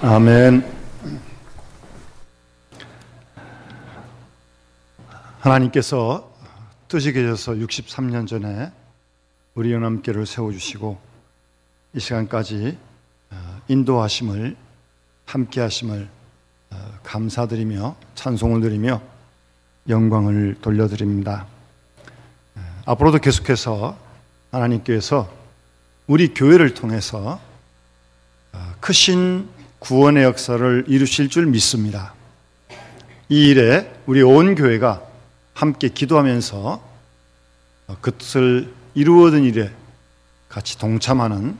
아멘. 하나님께서 뜻이 계셔서 63년 전에 우리 연합교회를 세워주시고 이 시간까지 인도하심을, 함께하심을 감사드리며 찬송을 드리며 영광을 돌려드립니다. 앞으로도 계속해서 하나님께서 우리 교회를 통해서 크신 구원의 역사를 이루실 줄 믿습니다. 이 일에 우리 온 교회가 함께 기도하면서 그 뜻을 이루어진 일에 같이 동참하는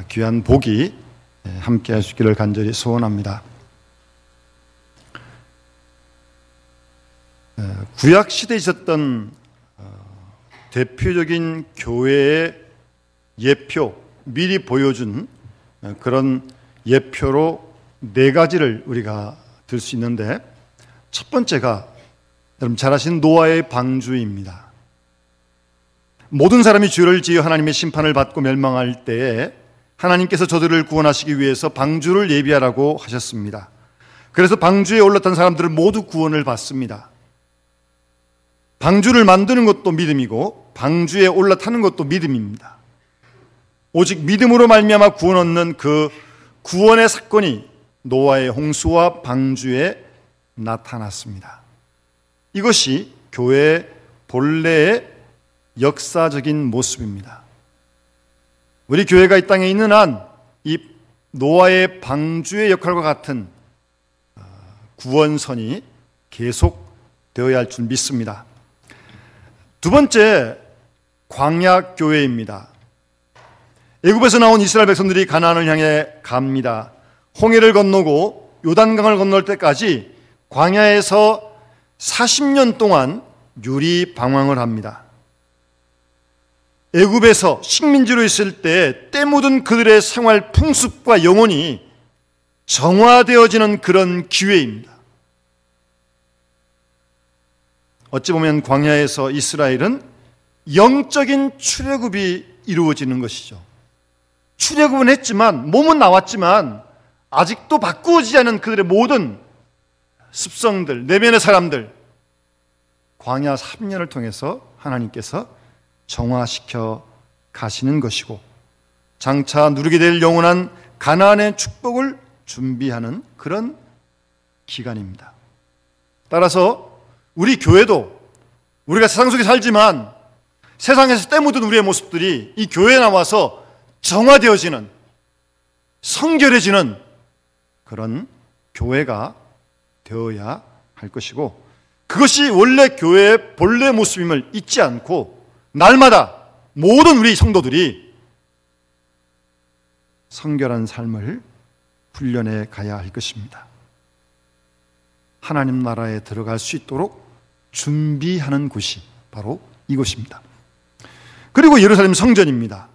귀한 복이 함께 하시기를 간절히 소원합니다. 구약 시대에 있었던 대표적인 교회의 예표, 미리 보여준 그런 예표로 네 가지를 우리가 들 수 있는데, 첫 번째가 여러분 잘 아시는 노아의 방주입니다. 모든 사람이 죄를 지어 하나님의 심판을 받고 멸망할 때에 하나님께서 저들을 구원하시기 위해서 방주를 예비하라고 하셨습니다. 그래서 방주에 올랐던 사람들은 모두 구원을 받습니다. 방주를 만드는 것도 믿음이고 방주에 올라타는 것도 믿음입니다. 오직 믿음으로 말미암아 구원 얻는 그 구원의 사건이 노아의 홍수와 방주에 나타났습니다. 이것이 교회의 본래의 역사적인 모습입니다. 우리 교회가 이 땅에 있는 한 이 노아의 방주의 역할과 같은 구원선이 계속되어야 할 줄 믿습니다. 두 번째, 광야 교회입니다. 애굽에서 나온 이스라엘 백성들이 가나안을 향해 갑니다. 홍해를 건너고 요단강을 건널 때까지 광야에서 40년 동안 유리방황을 합니다. 애굽에서 식민지로 있을 때 때 묻은 그들의 생활 풍습과 영혼이 정화되어지는 그런 기회입니다. 어찌 보면 광야에서 이스라엘은 영적인 출애굽이 이루어지는 것이죠. 출애굽은 했지만, 몸은 나왔지만 아직도 바꾸어지지 않은 그들의 모든 습성들, 내면의 사람들, 광야 3년을 통해서 하나님께서 정화시켜 가시는 것이고 장차 누리게 될 영원한 가나안의 축복을 준비하는 그런 기간입니다. 따라서 우리 교회도 우리가 세상 속에 살지만 세상에서 때 묻은 우리의 모습들이 이 교회에 나와서 정화되어지는, 성결해지는 그런 교회가 되어야 할 것이고, 그것이 원래 교회의 본래 모습임을 잊지 않고 날마다 모든 우리 성도들이 성결한 삶을 훈련해 가야 할 것입니다. 하나님 나라에 들어갈 수 있도록 준비하는 곳이 바로 이곳입니다. 그리고 예루살렘 성전입니다.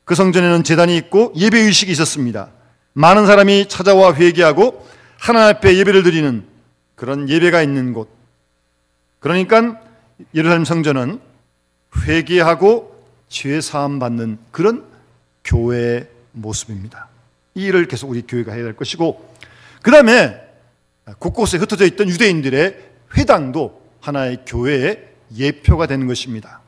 그 성전에는 제단이 있고 예배의식이 있었습니다. 많은 사람이 찾아와 회개하고 하나님 앞에 예배를 드리는 그런 예배가 있는 곳. 그러니까 예루살렘 성전은 회개하고 죄사함 받는 그런 교회의 모습입니다. 이 일을 계속 우리 교회가 해야 될 것이고, 그 다음에 곳곳에 흩어져 있던 유대인들의 회당도 하나의 교회의 예표가 되는 것입니다.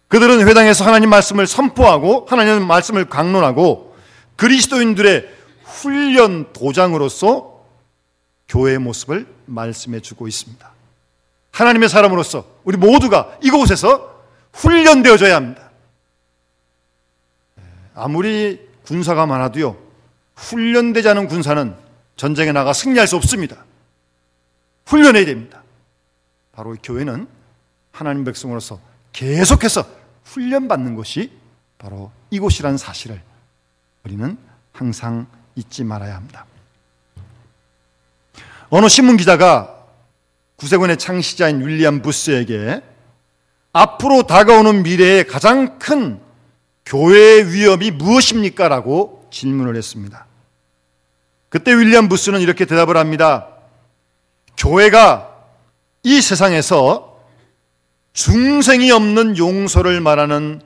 그들은 회당에서 하나님 말씀을 선포하고 하나님 말씀을 강론하고 그리스도인들의 훈련 도장으로서 교회의 모습을 말씀해 주고 있습니다. 하나님의 사람으로서 우리 모두가 이곳에서 훈련되어져야 합니다. 아무리 군사가 많아도요, 훈련되지 않은 군사는 전쟁에 나가 승리할 수 없습니다. 훈련해야 됩니다. 바로 이 교회는 하나님 백성으로서 계속해서 훈련받는 곳이 바로 이곳이라는 사실을 우리는 항상 잊지 말아야 합니다. 어느 신문기자가 구세군의 창시자인 윌리엄 부스에게 앞으로 다가오는 미래의 가장 큰 교회의 위험이 무엇입니까? 라고 질문을 했습니다. 그때 윌리엄 부스는 이렇게 대답을 합니다. 교회가 이 세상에서 중생이 없는 용서를 말하는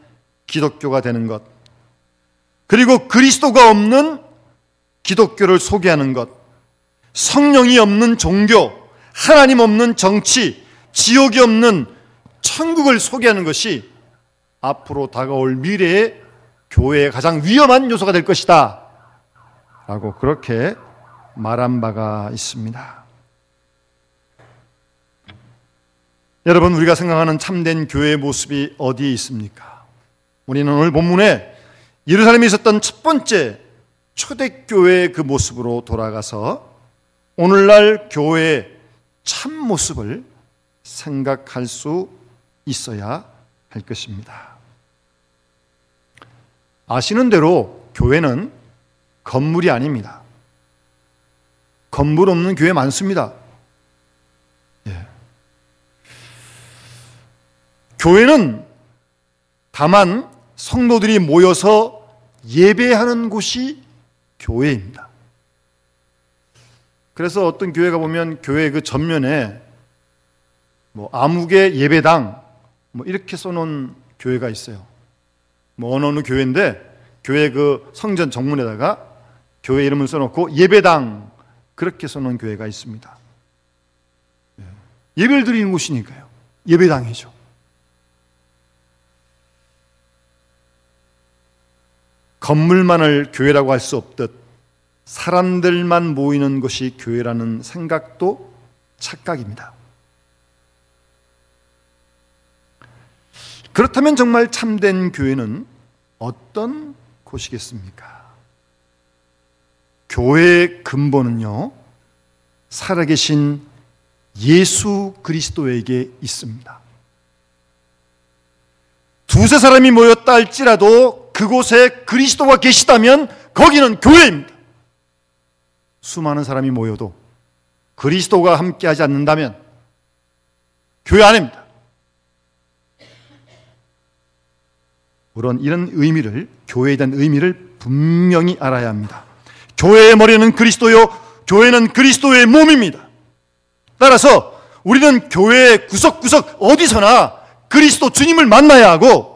기독교가 되는 것, 그리고 그리스도가 없는 기독교를 소개하는 것, 성령이 없는 종교, 하나님 없는 정치, 지옥이 없는 천국을 소개하는 것이 앞으로 다가올 미래의 교회의 가장 위험한 요소가 될 것이다 라고 그렇게 말한 바가 있습니다. 여러분, 우리가 생각하는 참된 교회의 모습이 어디에 있습니까? 우리는 오늘 본문에 예루살렘에 있었던 첫 번째 초대교회의 그 모습으로 돌아가서 오늘날 교회의 참 모습을 생각할 수 있어야 할 것입니다. 아시는 대로 교회는 건물이 아닙니다. 건물 없는 교회 많습니다. 예. 교회는 다만 성도들이 모여서 예배하는 곳이 교회입니다. 그래서 어떤 교회가 보면 교회 그 전면에 아무개 예배당 이렇게 써놓은 교회가 있어요. 어느 교회인데 교회 그 성전 정문에다가 교회 이름을 써놓고 예배당 그렇게 써놓은 교회가 있습니다. 예배를 드리는 곳이니까요. 예배당이죠. 건물만을 교회라고 할 수 없듯 사람들만 모이는 것이 교회라는 생각도 착각입니다. 그렇다면 정말 참된 교회는 어떤 곳이겠습니까? 교회의 근본은요, 살아계신 예수 그리스도에게 있습니다. 두세 사람이 모였다 할지라도 그곳에 그리스도가 계시다면 거기는 교회입니다. 수많은 사람이 모여도 그리스도가 함께하지 않는다면 교회 아닙니다. 물론 이런 의미를, 교회에 대한 의미를 분명히 알아야 합니다. 교회의 머리는 그리스도요, 교회는 그리스도의 몸입니다. 따라서 우리는 교회의 구석구석 어디서나 그리스도 주님을 만나야 하고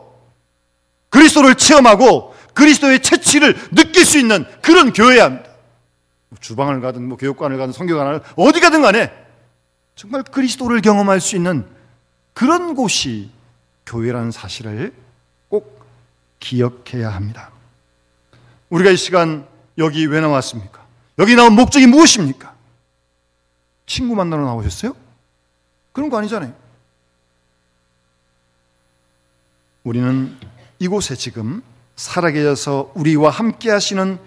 그리스도를 체험하고 그리스도의 채취를 느낄 수 있는 그런 교회여야 합니다. 주방을 가든 교육관을 가든 성교관을 어디 가든 간에 정말 그리스도를 경험할 수 있는 그런 곳이 교회라는 사실을 꼭 기억해야 합니다. 우리가 이 시간 여기 왜 나왔습니까? 여기 나온 목적이 무엇입니까? 친구 만나러 나오셨어요? 그런 거 아니잖아요. 우리는 이곳에 지금 살아계셔서 우리와 함께 하시는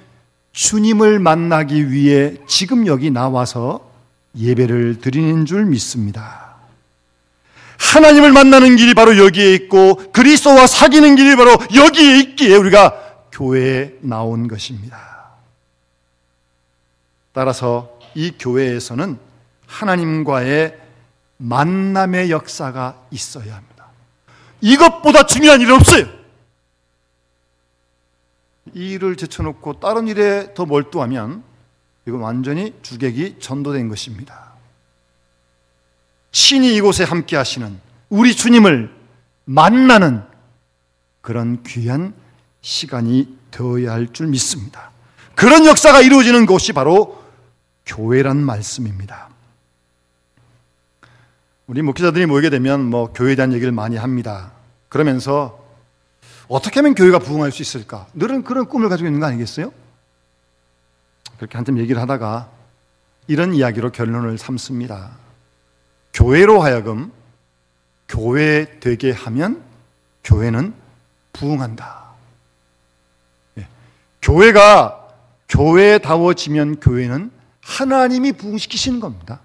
주님을 만나기 위해 지금 여기 나와서 예배를 드리는 줄 믿습니다. 하나님을 만나는 길이 바로 여기에 있고 그리스도와 사귀는 길이 바로 여기에 있기에 우리가 교회에 나온 것입니다. 따라서 이 교회에서는 하나님과의 만남의 역사가 있어야 합니다. 이것보다 중요한 일은 없어요. 이 일을 제쳐놓고 다른 일에 더 몰두하면 이건 완전히 주객이 전도된 것입니다. 친히 이곳에 함께 하시는 우리 주님을 만나는 그런 귀한 시간이 되어야 할 줄 믿습니다. 그런 역사가 이루어지는 곳이 바로 교회란 말씀입니다. 우리 목회자들이 모이게 되면 교회에 대한 얘기를 많이 합니다. 그러면서 어떻게 하면 교회가 부흥할 수 있을까? 늘은 그런 꿈을 가지고 있는 거 아니겠어요? 그렇게 한참 얘기를 하다가 이런 이야기로 결론을 삼습니다. 교회로 하여금 교회 되게 하면 교회는 부흥한다. 교회가 교회다워지면 교회는 하나님이 부흥시키시는 겁니다.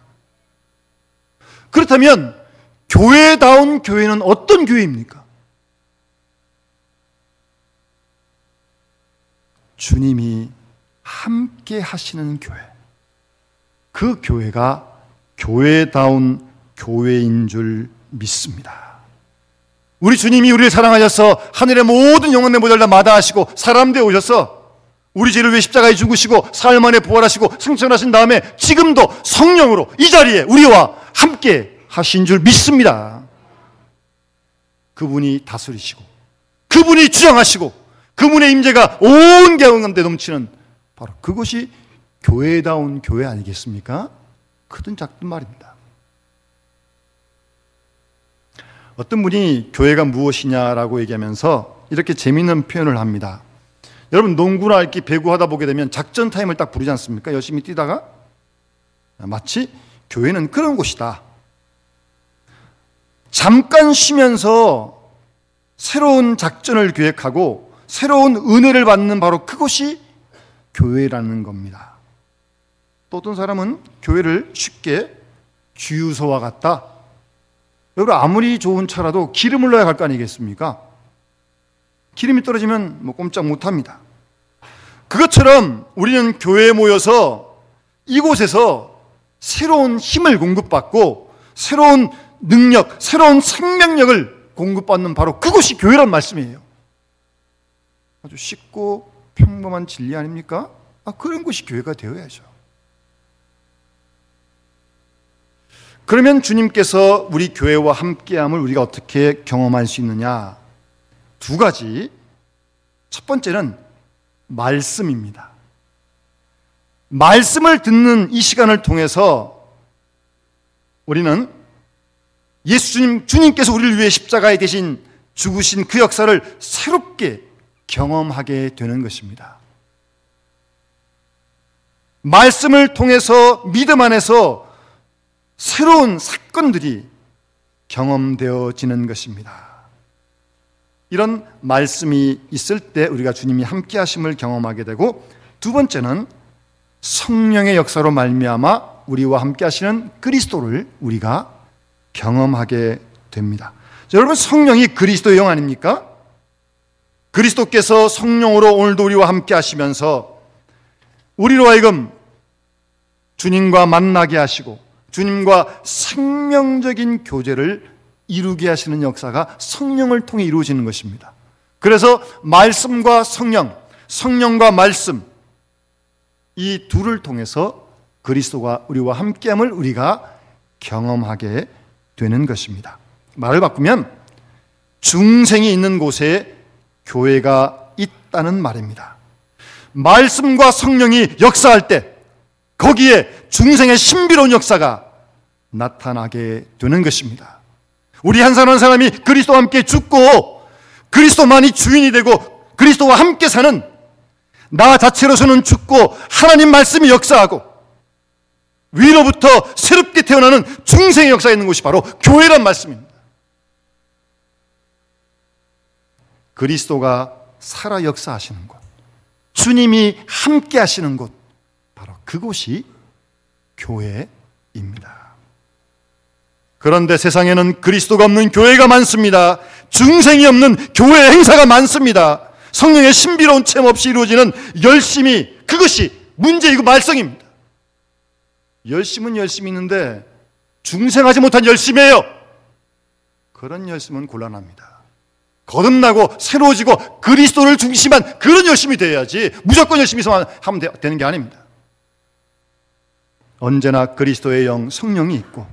그렇다면 교회다운 교회는 어떤 교회입니까? 주님이 함께 하시는 교회, 그 교회가 교회다운 교회인 줄 믿습니다. 우리 주님이 우리를 사랑하셔서 하늘의 모든 영혼의 모델 다 마다하시고 사람 되어 오셔서 우리 죄를 위해 십자가에 죽으시고 사흘 만에 부활하시고 승천하신 다음에 지금도 성령으로 이 자리에 우리와 함께 하신 줄 믿습니다. 그분이 다스리시고 그분이 주장하시고 그분의 임재가 온 가운데 넘치는 바로 그것이 교회다운 교회 아니겠습니까? 크든 작든 말입니다. 어떤 분이 교회가 무엇이냐라고 얘기하면서 이렇게 재미있는 표현을 합니다. 여러분, 농구나 이렇게 배구하다 보게 되면 작전 타임을 딱 부르지 않습니까? 열심히 뛰다가 마치 교회는 그런 곳이다. 잠깐 쉬면서 새로운 작전을 기획하고 새로운 은혜를 받는 바로 그곳이 교회라는 겁니다. 또 어떤 사람은 교회를 쉽게 주유소와 같다. 여러분, 아무리 좋은 차라도 기름을 넣어야 갈 거 아니겠습니까? 기름이 떨어지면 꼼짝 못합니다. 그것처럼 우리는 교회에 모여서 이곳에서 새로운 힘을 공급받고 새로운 능력, 새로운 생명력을 공급받는 바로 그곳이 교회란 말씀이에요. 아주 쉽고 평범한 진리 아닙니까? 그런 곳이 교회가 되어야죠. 그러면 주님께서 우리 교회와 함께함을 우리가 어떻게 경험할 수 있느냐? 두 가지. 첫 번째는 말씀입니다. 말씀을 듣는 이 시간을 통해서 우리는 주님께서 우리를 위해 십자가에 대신 죽으신 그 역사를 새롭게 경험하게 되는 것입니다. 말씀을 통해서 믿음 안에서 새로운 사건들이 경험되어지는 것입니다. 이런 말씀이 있을 때 우리가 주님이 함께 하심을 경험하게 되고, 두 번째는 성령의 역사로 말미암아 우리와 함께 하시는 그리스도를 우리가 경험하게 됩니다. 자, 여러분, 성령이 그리스도의 영 아닙니까? 그리스도께서 성령으로 오늘도 우리와 함께 하시면서 우리로 하여금 주님과 만나게 하시고 주님과 생명적인 교제를 이루게 하시는 역사가 성령을 통해 이루어지는 것입니다. 그래서 말씀과 성령, 성령과 말씀, 이 둘을 통해서 그리스도가 우리와 함께함을 우리가 경험하게 되는 것입니다. 말을 바꾸면 중생이 있는 곳에 교회가 있다는 말입니다. 말씀과 성령이 역사할 때 거기에 중생의 신비로운 역사가 나타나게 되는 것입니다. 우리 한 사람 한 사람이 그리스도와 함께 죽고 그리스도만이 주인이 되고 그리스도와 함께 사는, 나 자체로서는 죽고 하나님 말씀이 역사하고 위로부터 새롭게 태어나는 중생의 역사가 있는 곳이 바로 교회란 말씀입니다. 그리스도가 살아 역사하시는 곳, 주님이 함께 하시는 곳, 바로 그곳이 교회입니다. 그런데 세상에는 그리스도가 없는 교회가 많습니다. 중생이 없는 교회 행사가 많습니다. 성령의 신비로운 체험 없이 이루어지는 열심이, 그것이 문제이고 말썽입니다. 열심은 열심히 있는데 중생하지 못한 열심이에요. 그런 열심은 곤란합니다. 거듭나고 새로워지고 그리스도를 중심한 그런 열심이 되어야지 무조건 열심히 하면 되는 게 아닙니다. 언제나 그리스도의 영, 성령이 있고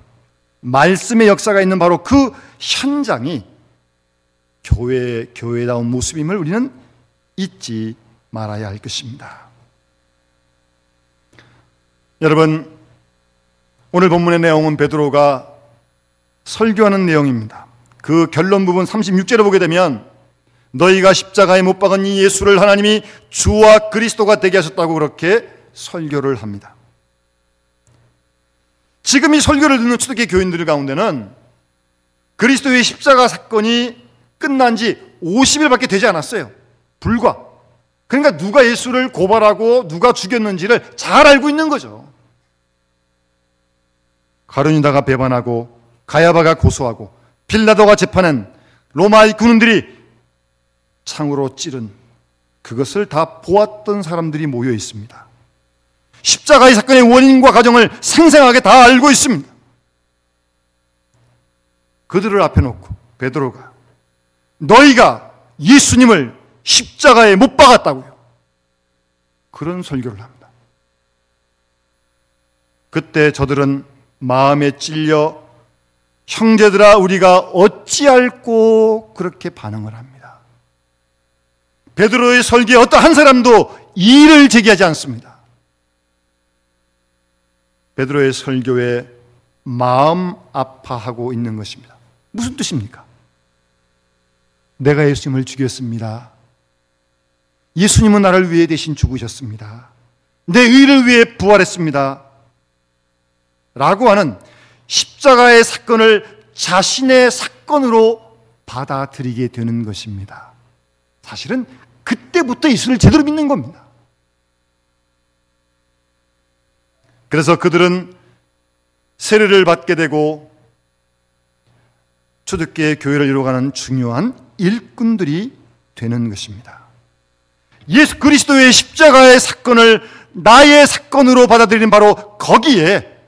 말씀의 역사가 있는 바로 그 현장이 교회다운 모습임을 우리는 잊지 말아야 할 것입니다. 여러분, 오늘 본문의 내용은 베드로가 설교하는 내용입니다. 그 결론 부분 36절에 보게 되면 너희가 십자가에 못 박은 이 예수를 하나님이 주와 그리스도가 되게 하셨다고 그렇게 설교를 합니다. 지금 이 설교를 듣는 초대교회 교인들 가운데는 그리스도의 십자가 사건이 끝난 지 50일밖에 되지 않았어요. 불과. 그러니까 누가 예수를 고발하고 누가 죽였는지를 잘 알고 있는 거죠. 가룟유다가 배반하고 가야바가 고소하고 빌라도가 재판한 로마의 군인들이 창으로 찌른, 그것을 다 보았던 사람들이 모여 있습니다. 십자가의 사건의 원인과 과정을 생생하게 다 알고 있습니다. 그들을 앞에 놓고 베드로가 너희가 예수님을 십자가에 못 박았다고요. 그런 설교를 합니다. 그때 저들은 마음에 찔려 형제들아 우리가 어찌할꼬 그렇게 반응을 합니다. 베드로의 설교에 어떤 한 사람도 이의를 제기하지 않습니다. 베드로의 설교에 마음 아파하고 있는 것입니다. 무슨 뜻입니까? 내가 예수님을 죽였습니다. 예수님은 나를 위해 대신 죽으셨습니다. 내 의를 위해 부활했습니다. 라고 하는 십자가의 사건을 자신의 사건으로 받아들이게 되는 것입니다. 사실은 그때부터 예수를 제대로 믿는 겁니다. 그래서 그들은 세례를 받게 되고 초대교회 교회를 이루어가는 중요한 일꾼들이 되는 것입니다. 예수 그리스도의 십자가의 사건을 나의 사건으로 받아들이는 바로 거기에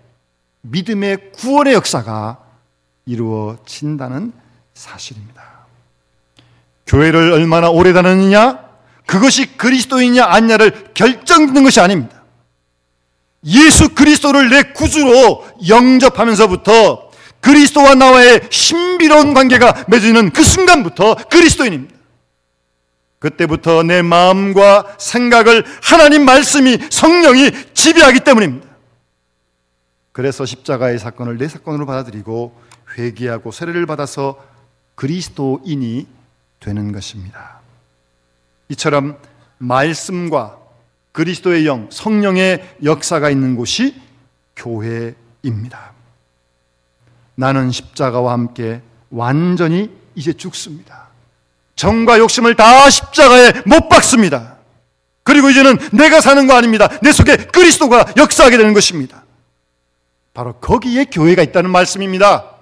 믿음의 구원의 역사가 이루어진다는 사실입니다. 교회를 얼마나 오래 다녔느냐, 그것이 그리스도이냐 아니냐를 결정짓는 것이 아닙니다. 예수 그리스도를 내 구주로 영접하면서부터 그리스도와 나와의 신비로운 관계가 맺어지는 그 순간부터 그리스도인입니다. 그때부터 내 마음과 생각을 하나님 말씀이, 성령이 지배하기 때문입니다. 그래서 십자가의 사건을 내 사건으로 받아들이고 회개하고 세례를 받아서 그리스도인이 되는 것입니다. 이처럼 말씀과 그리스도의 영, 성령의 역사가 있는 곳이 교회입니다. 나는 십자가와 함께 완전히 이제 죽습니다. 정과 욕심을 다 십자가에 못 박습니다. 그리고 이제는 내가 사는 거 아닙니다. 내 속에 그리스도가 역사하게 되는 것입니다. 바로 거기에 교회가 있다는 말씀입니다.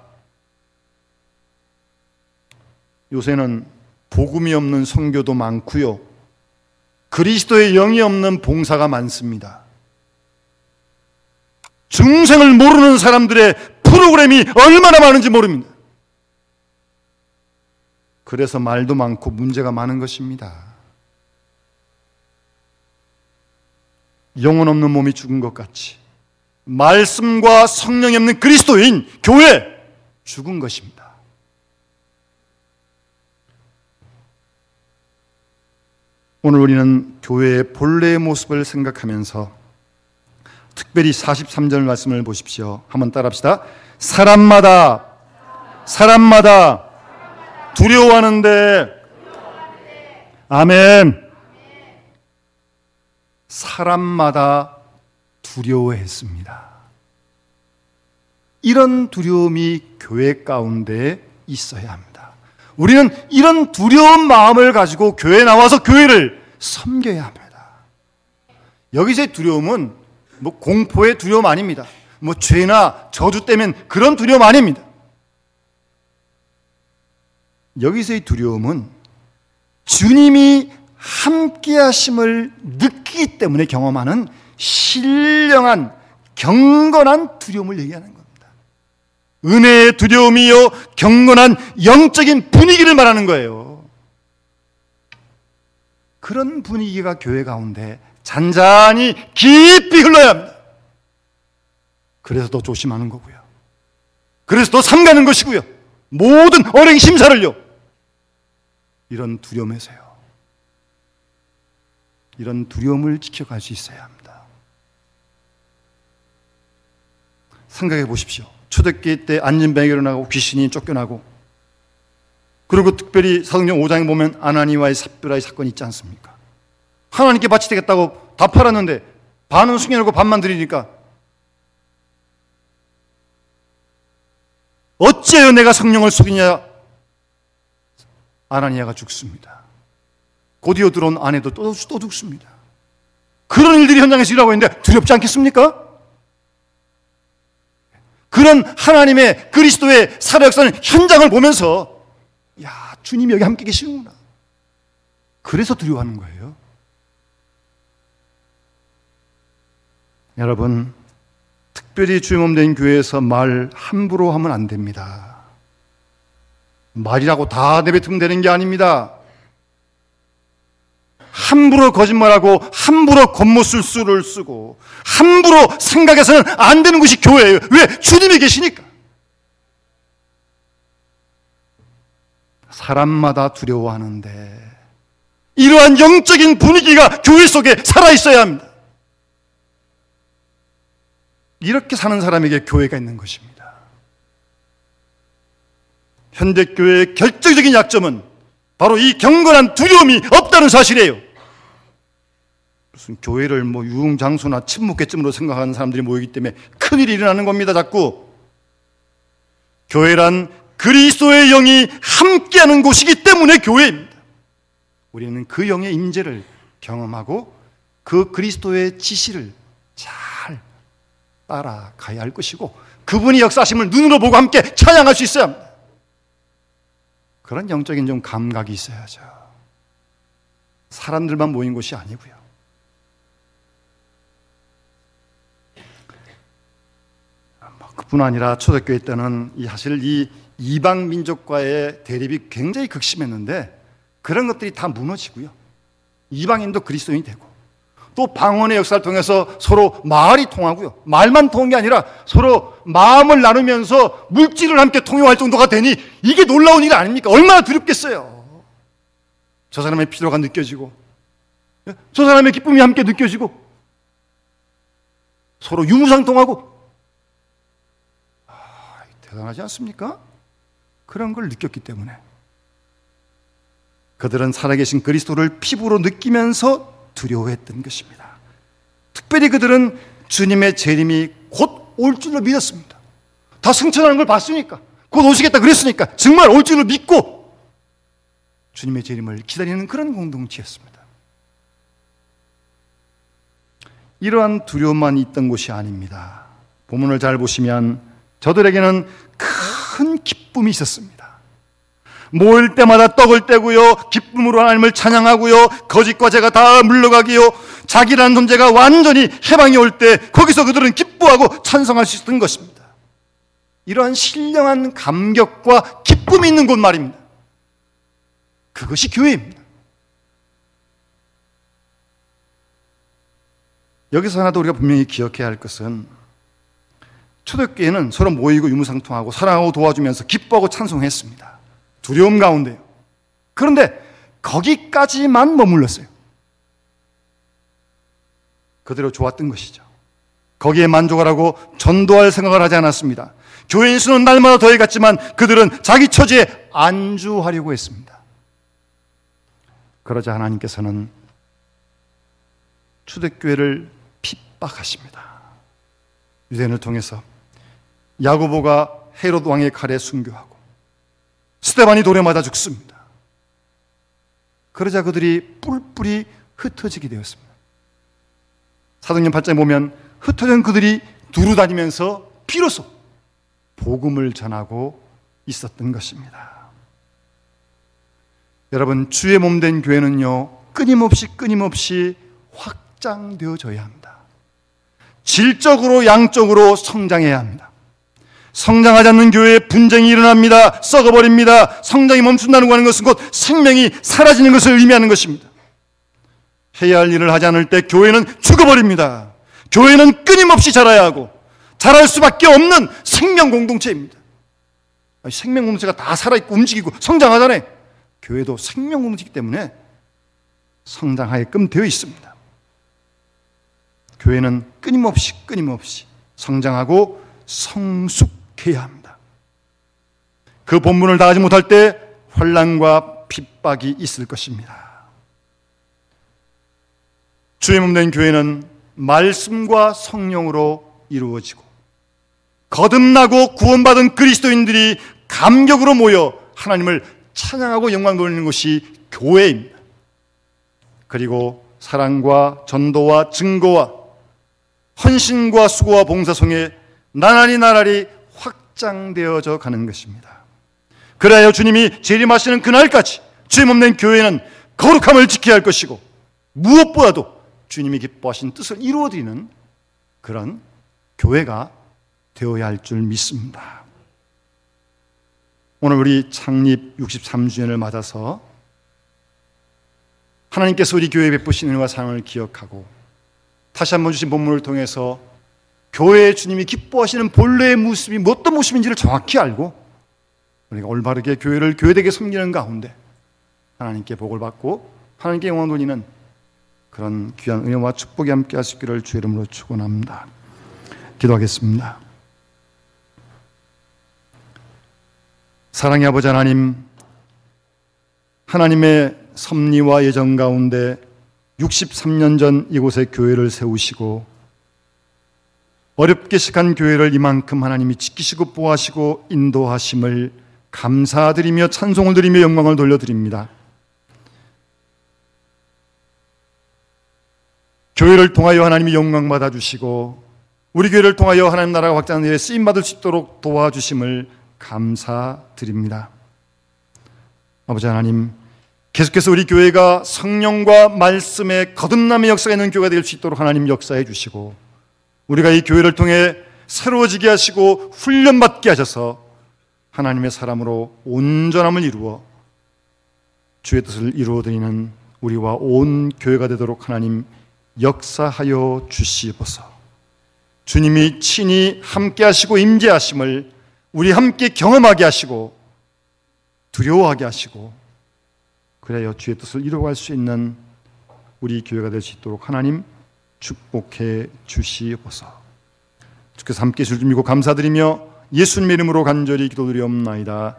요새는 복음이 없는 선교도 많고요, 그리스도의 영이 없는 봉사가 많습니다. 중생을 모르는 사람들의 프로그램이 얼마나 많은지 모릅니다. 그래서 말도 많고 문제가 많은 것입니다. 영혼 없는 몸이 죽은 것 같이 말씀과 성령이 없는 그리스도인 교회, 죽은 것입니다. 오늘 우리는 교회의 본래의 모습을 생각하면서 특별히 43절 말씀을 보십시오. 한번 따라합시다. 사람마다 두려워하는데, 아멘. 사람마다 두려워했습니다. 이런 두려움이 교회 가운데 있어야 합니다. 우리는 이런 두려운 마음을 가지고 교회에 나와서 교회를 섬겨야 합니다. 여기서의 두려움은 공포의 두려움 아닙니다. 죄나 저주 때문에 그런 두려움 아닙니다. 여기서의 두려움은 주님이 함께 하심을 느끼기 때문에 경험하는 신령한 경건한 두려움을 얘기하는 겁니다. 은혜의 두려움이요, 경건한 영적인 분위기를 말하는 거예요. 그런 분위기가 교회 가운데 잔잔히 깊이 흘러야 합니다. 그래서 더 조심하는 거고요, 그래서 더 삼가는 것이고요, 모든 언행 심사를요, 이런 두려움에서요, 이런 두려움을 지켜갈 수 있어야 합니다. 생각해 보십시오. 초대교회 때 안진뱅이 일어나고 귀신이 쫓겨나고, 그리고 특별히 사도행전 5장에 보면 아나니와의 삽비라의 사건이 있지 않습니까? 하나님께 바치되겠다고 다 팔았는데 반은 숙여놓고 반만 드리니까 어찌하여 내가 성령을 속이냐, 아나니아가 죽습니다. 곧이어 들어온 아내도 또 죽습니다. 그런 일들이 현장에서 일하고 있는데 두렵지 않겠습니까? 그런 하나님의 그리스도의 살아 역사는 현장을 보면서, 야, 주님이 여기 함께 계시는구나, 그래서 두려워하는 거예요. 여러분, 특별히 주임없는 교회에서 말 함부로 하면 안 됩니다. 말이라고 다 내뱉으면 되는 게 아닙니다. 함부로 거짓말하고 함부로 겉모술수를 쓰고 함부로 생각해서는 안 되는 것이 교회예요. 왜? 주님이 계시니까. 사람마다 두려워하는데 이러한 영적인 분위기가 교회 속에 살아있어야 합니다. 이렇게 사는 사람에게 교회가 있는 것입니다. 현대 교회의 결정적인 약점은 바로 이 경건한 두려움이 없다는 사실이에요. 무슨 교회를 유흥장소나 침묵회점으로 생각하는 사람들이 모이기 때문에 큰일이 일어나는 겁니다. 자꾸 교회란 그리스도의 영이 함께하는 곳이기 때문에 교회입니다. 우리는 그 영의 임재를 경험하고 그 그리스도의 지시를 잘 따라가야 할 것이고, 그분이 역사하심을 눈으로 보고 함께 찬양할 수 있어야 합니다. 그런 영적인 좀 감각이 있어야죠. 사람들만 모인 곳이 아니고요. 그뿐 아니라 초대교회 때는 사실 이 이방 민족과의 대립이 굉장히 극심했는데, 그런 것들이 다 무너지고요. 이방인도 그리스도인이 되고, 또 방언의 역사를 통해서 서로 말이 통하고요. 말만 통한 게 아니라 서로 마음을 나누면서 물질을 함께 통용할 정도가 되니 이게 놀라운 일 아닙니까? 얼마나 두렵겠어요. 저 사람의 필요가 느껴지고, 저 사람의 기쁨이 함께 느껴지고, 서로 유무상통하고, 대단하지 않습니까? 그런 걸 느꼈기 때문에 그들은 살아계신 그리스도를 피부로 느끼면서 두려워했던 것입니다. 특별히 그들은 주님의 재림이 곧 올 줄로 믿었습니다. 다 승천하는 걸 봤으니까, 곧 오시겠다 그랬으니까 정말 올 줄로 믿고 주님의 재림을 기다리는 그런 공동체였습니다. 이러한 두려움만 있던 것이 아닙니다. 본문을 잘 보시면 저들에게는 큰 기쁨이 있었습니다. 모일 때마다 떡을 떼고요, 기쁨으로 하나님을 찬양하고요, 거짓과 죄가 다 물러가기요, 자기라는 존재가 완전히 해방이 올 때 거기서 그들은 기뻐하고 찬송할 수 있었던 것입니다. 이러한 신령한 감격과 기쁨이 있는 곳 말입니다. 그것이 교회입니다. 여기서 하나 더 우리가 분명히 기억해야 할 것은, 초대교회는 서로 모이고 유무상통하고 사랑하고 도와주면서 기뻐하고 찬송했습니다. 두려움 가운데요. 그런데 거기까지만 머물렀어요. 그대로 좋았던 것이죠. 거기에 만족을 하고 전도할 생각을 하지 않았습니다. 교인 수는 날마다 더해갔지만 그들은 자기 처지에 안주하려고 했습니다. 그러자 하나님께서는 초대교회를 핍박하십니다. 유대인을 통해서 야고보가 헤롯 왕의 칼에 순교하고 스데반이 돌에 맞아 죽습니다. 그러자 그들이 뿔뿔이 흩어지게 되었습니다. 사도행전 8장에 보면 흩어진 그들이 두루 다니면서 비로소 복음을 전하고 있었던 것입니다. 여러분, 주의 몸된 교회는요, 끊임없이 확장되어져야 합니다. 질적으로 양적으로 성장해야 합니다. 성장하지 않는 교회에 분쟁이 일어납니다. 썩어버립니다. 성장이 멈춘다는 것은 곧 생명이 사라지는 것을 의미하는 것입니다. 해야 할 일을 하지 않을 때 교회는 죽어버립니다. 교회는 끊임없이 자라야 하고 자랄 수밖에 없는 생명 공동체입니다. 생명 공동체가 다 살아있고 움직이고 성장하잖아요. 교회도 생명 공동체이기 때문에 성장하게끔 되어 있습니다. 교회는 끊임없이 성장하고 성숙해야 합니다. 그 본분을 다하지 못할 때 환난과 핍박이 있을 것입니다. 주의 몸된 교회는 말씀과 성령으로 이루어지고 거듭나고 구원받은 그리스도인들이 감격으로 모여 하나님을 찬양하고 영광 돌리는 것이 교회입니다. 그리고 사랑과 전도와 증거와 헌신과 수고와 봉사성에 나날이 확장되어져 가는 것입니다. 그래야 주님이 재림하시는 그날까지 주의 몸된 교회는 거룩함을 지켜야 할 것이고 무엇보다도 주님이 기뻐하신 뜻을 이루어드리는 그런 교회가 되어야 할 줄 믿습니다. 오늘 우리 창립 63주년을 맞아서 하나님께서 우리 교회에 베푸신 은혜와 사랑을 기억하고 다시 한번 주신 본문을 통해서 교회의 주님이 기뻐하시는 본래의 모습이 어떤 모습인지를 정확히 알고 우리가 올바르게 교회를 교회되게 섬기는 가운데 하나님께 복을 받고 하나님께 영광 돌리는 그런 귀한 은혜와 축복이 함께 하시기를 주의 이름으로 축원합니다. 기도하겠습니다. 사랑의 아버지 하나님, 하나님의 섭리와 예정 가운데 63년 전 이곳에 교회를 세우시고 어렵게 시작한 교회를 이만큼 하나님이 지키시고 보호하시고 인도하심을 감사드리며 찬송을 드리며 영광을 돌려드립니다. 교회를 통하여 하나님이 영광 받아주시고 우리 교회를 통하여 하나님 나라가 확장하는 일에 쓰임받을 수 있도록 도와주심을 감사드립니다. 아버지 하나님, 계속해서 우리 교회가 성령과 말씀의 거듭남의 역사가 있는 교회가 될 수 있도록 하나님 역사해 주시고 우리가 이 교회를 통해 새로워지게 하시고 훈련받게 하셔서 하나님의 사람으로 온전함을 이루어 주의 뜻을 이루어드리는 우리와 온 교회가 되도록 하나님 역사하여 주시옵소서. 주님이 친히 함께 하시고 임재하심을 우리 함께 경험하게 하시고 두려워하게 하시고 그래야 주의 뜻을 이루어갈 수 있는 우리 교회가 될 수 있도록 하나님 축복해 주시옵소서. 주께서 함께 해주실 줄 믿고 감사드리며 예수님의 이름으로 간절히 기도드리옵나이다.